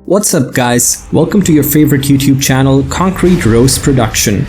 What's up guys, welcome to your favorite YouTube channel, Concrete Rose Production.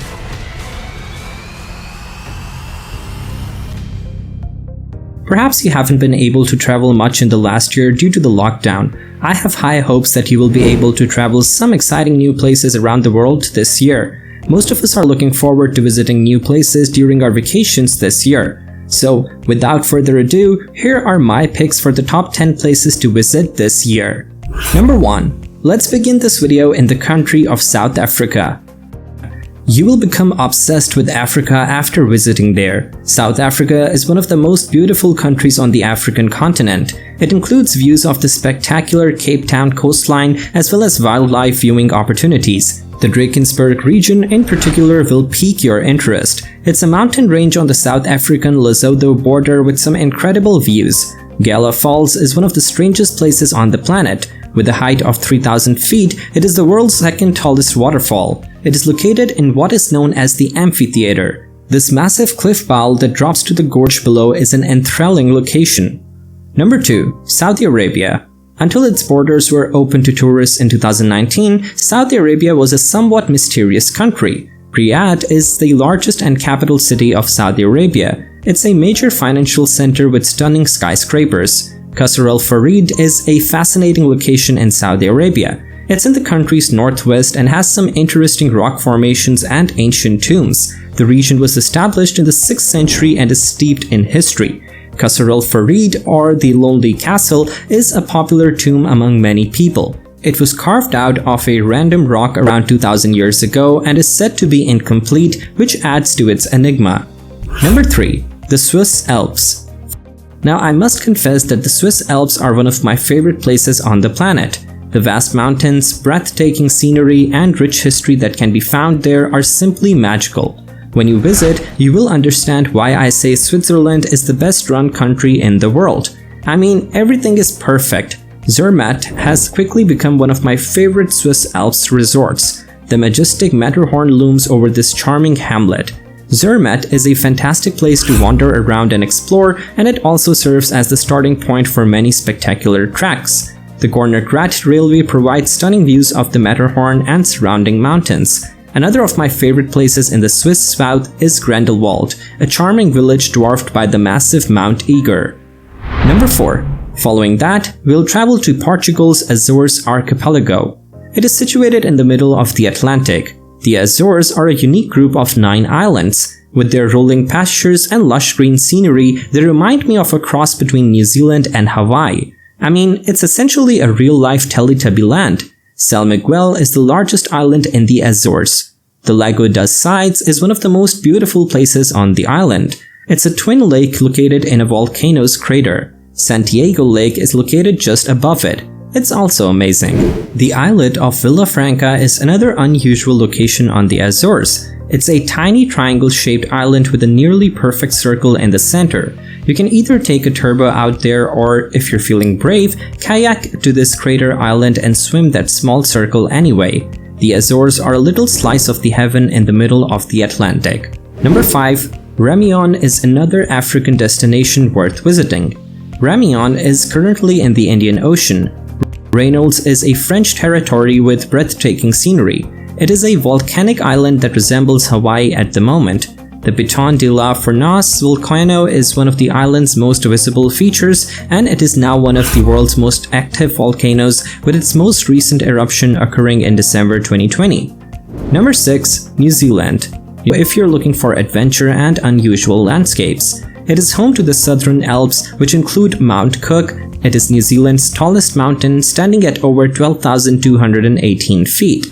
Perhaps you haven't been able to travel much in the last year due to the lockdown. I have high hopes that you will be able to travel some exciting new places around the world this year. Most of us are looking forward to visiting new places during our vacations this year. So, without further ado, here are my picks for the top 10 places to visit this year. Number 1. Let's begin this video in the country of South Africa. You will become obsessed with Africa after visiting there. South Africa is one of the most beautiful countries on the African continent. It includes views of the spectacular Cape Town coastline as well as wildlife viewing opportunities. The Drakensberg region in particular will pique your interest. It's a mountain range on the South African-Lesotho border with some incredible views. Gala Falls is one of the strangest places on the planet. With a height of 3,000 feet, it is the world's second tallest waterfall. It is located in what is known as the amphitheater. This massive cliff bowl that drops to the gorge below is an enthralling location. Number 2. Saudi Arabia. Until its borders were open to tourists in 2019, Saudi Arabia was a somewhat mysterious country. Riyadh is the largest and capital city of Saudi Arabia. It's a major financial center with stunning skyscrapers. Qasr Al Farid is a fascinating location in Saudi Arabia. It's in the country's northwest and has some interesting rock formations and ancient tombs. The region was established in the 6th century and is steeped in history. Qasr Al Farid, or the Lonely Castle, is a popular tomb among many people. It was carved out of a random rock around 2000 years ago and is said to be incomplete, which adds to its enigma. Number 3. The Swiss Alps. Now, I must confess that the Swiss Alps are one of my favorite places on the planet. The vast mountains, breathtaking scenery, and rich history that can be found there are simply magical. When you visit, you will understand why I say Switzerland is the best-run country in the world. I mean, everything is perfect. Zermatt has quickly become one of my favorite Swiss Alps resorts. The majestic Matterhorn looms over this charming hamlet. Zermatt is a fantastic place to wander around and explore, and it also serves as the starting point for many spectacular tracks. The Gorner Grat Railway provides stunning views of the Matterhorn and surrounding mountains. Another of my favorite places in the Swiss south is Grindelwald, a charming village dwarfed by the massive Mount Eger. Number 4. Following that, we'll travel to Portugal's Azores archipelago. It is situated in the middle of the Atlantic. The Azores are a unique group of 9 islands. With their rolling pastures and lush green scenery, they remind me of a cross between New Zealand and Hawaii. I mean, it's essentially a real-life Teletubby land. San Miguel is the largest island in the Azores. The Lago das Sides is one of the most beautiful places on the island. It's a twin lake located in a volcano's crater. Santiago Lake is located just above it. It's also amazing. The islet of Villafranca is another unusual location on the Azores. It's a tiny triangle-shaped island with a nearly perfect circle in the center. You can either take a turbo out there or, if you're feeling brave, kayak to this crater island and swim that small circle anyway. The Azores are a little slice of the heaven in the middle of the Atlantic. Number 5. Réunion is another African destination worth visiting. Réunion is currently in the Indian Ocean. Reynolds is a French territory with breathtaking scenery. It is a volcanic island that resembles Hawaii at the moment. The Piton de la Fournaise volcano is one of the island's most visible features, and it is now one of the world's most active volcanoes, with its most recent eruption occurring in December 2020. Number 6. New Zealand. If you're looking for adventure and unusual landscapes, it is home to the Southern Alps, which include Mount Cook. It is New Zealand's tallest mountain, standing at over 12,218 feet.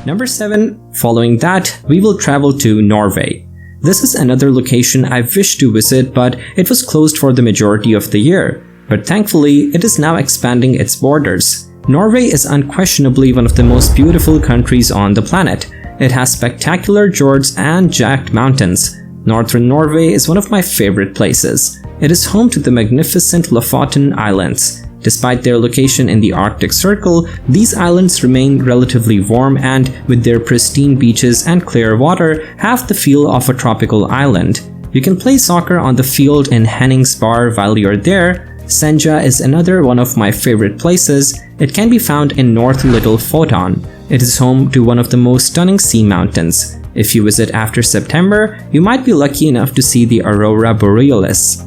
Number 7. Following that, we will travel to Norway. This is another location I wish to visit, but it was closed for the majority of the year. But thankfully, it is now expanding its borders. Norway is unquestionably one of the most beautiful countries on the planet. It has spectacular fjords and jagged mountains. Northern Norway is one of my favorite places. It is home to the magnificent Lofoten Islands. Despite their location in the Arctic Circle, these islands remain relatively warm and, with their pristine beaches and clear water, have the feel of a tropical island. You can play soccer on the field in Henningsbar while you're there. Senja is another one of my favorite places. It can be found in North Little Photon. It is home to one of the most stunning sea mountains. If you visit after September, you might be lucky enough to see the Aurora Borealis.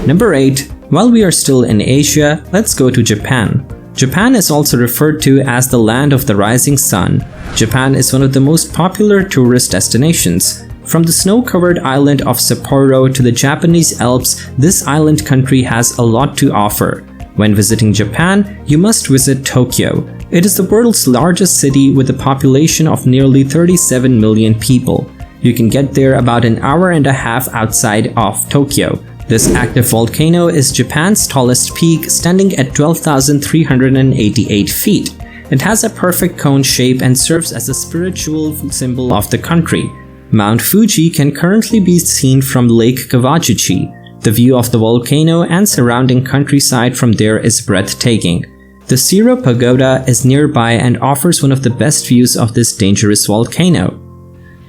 Number 8. While we are still in Asia, let's go to Japan. Japan is also referred to as the land of the rising sun. Japan is one of the most popular tourist destinations. From the snow-covered island of Sapporo to the Japanese Alps, this island country has a lot to offer. When visiting Japan, you must visit Tokyo. It is the world's largest city with a population of nearly 37 million people. You can get there about an hour and a half outside of Tokyo. This active volcano is Japan's tallest peak, standing at 12,388 feet. It has a perfect cone shape and serves as a spiritual symbol of the country. Mount Fuji can currently be seen from Lake Kawaguchi. The view of the volcano and surrounding countryside from there is breathtaking. The Zero Pagoda is nearby and offers one of the best views of this dangerous volcano.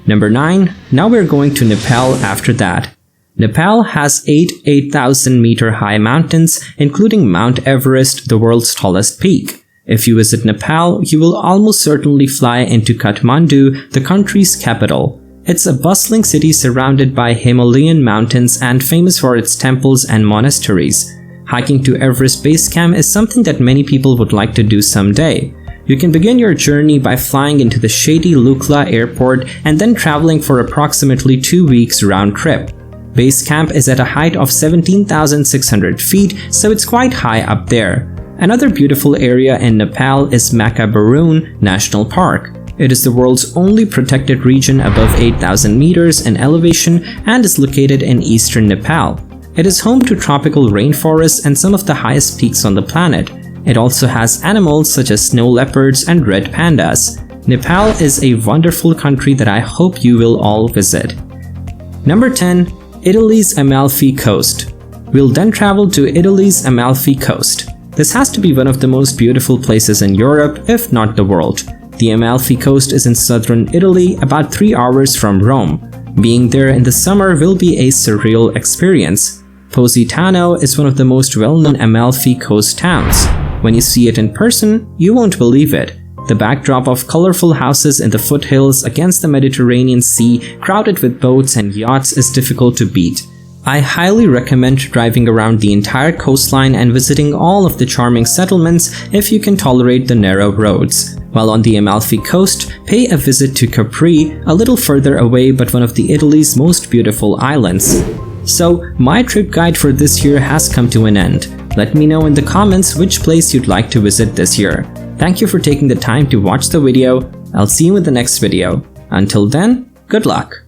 Number 9. Now we're going to Nepal after that. Nepal has 8,000 meter high mountains, including Mount Everest, the world's tallest peak. If you visit Nepal, you will almost certainly fly into Kathmandu, the country's capital. It's a bustling city surrounded by Himalayan mountains and famous for its temples and monasteries. Hiking to Everest Base Camp is something that many people would like to do someday. You can begin your journey by flying into the shady Lukla airport and then traveling for approximately 2 weeks round trip. Base camp is at a height of 17,600 feet, so it's quite high up there. Another beautiful area in Nepal is Makabarun National Park. It is the world's only protected region above 8,000 meters in elevation and is located in eastern Nepal. It is home to tropical rainforests and some of the highest peaks on the planet. It also has animals such as snow leopards and red pandas. Nepal is a wonderful country that I hope you will all visit. Number 10. Italy's Amalfi Coast. We'll then travel to Italy's Amalfi Coast. This has to be one of the most beautiful places in Europe, if not the world. The Amalfi Coast is in southern Italy, about 3 hours from Rome. Being there in the summer will be a surreal experience. Positano is one of the most well-known Amalfi Coast towns. When you see it in person, you won't believe it. The backdrop of colorful houses in the foothills against the Mediterranean Sea, crowded with boats and yachts, is difficult to beat. I highly recommend driving around the entire coastline and visiting all of the charming settlements if you can tolerate the narrow roads. While on the Amalfi Coast, pay a visit to Capri, a little further away but one of Italy's most beautiful islands. So, my trip guide for this year has come to an end. Let me know in the comments which place you'd like to visit this year. Thank you for taking the time to watch the video. I'll see you in the next video. Until then, good luck!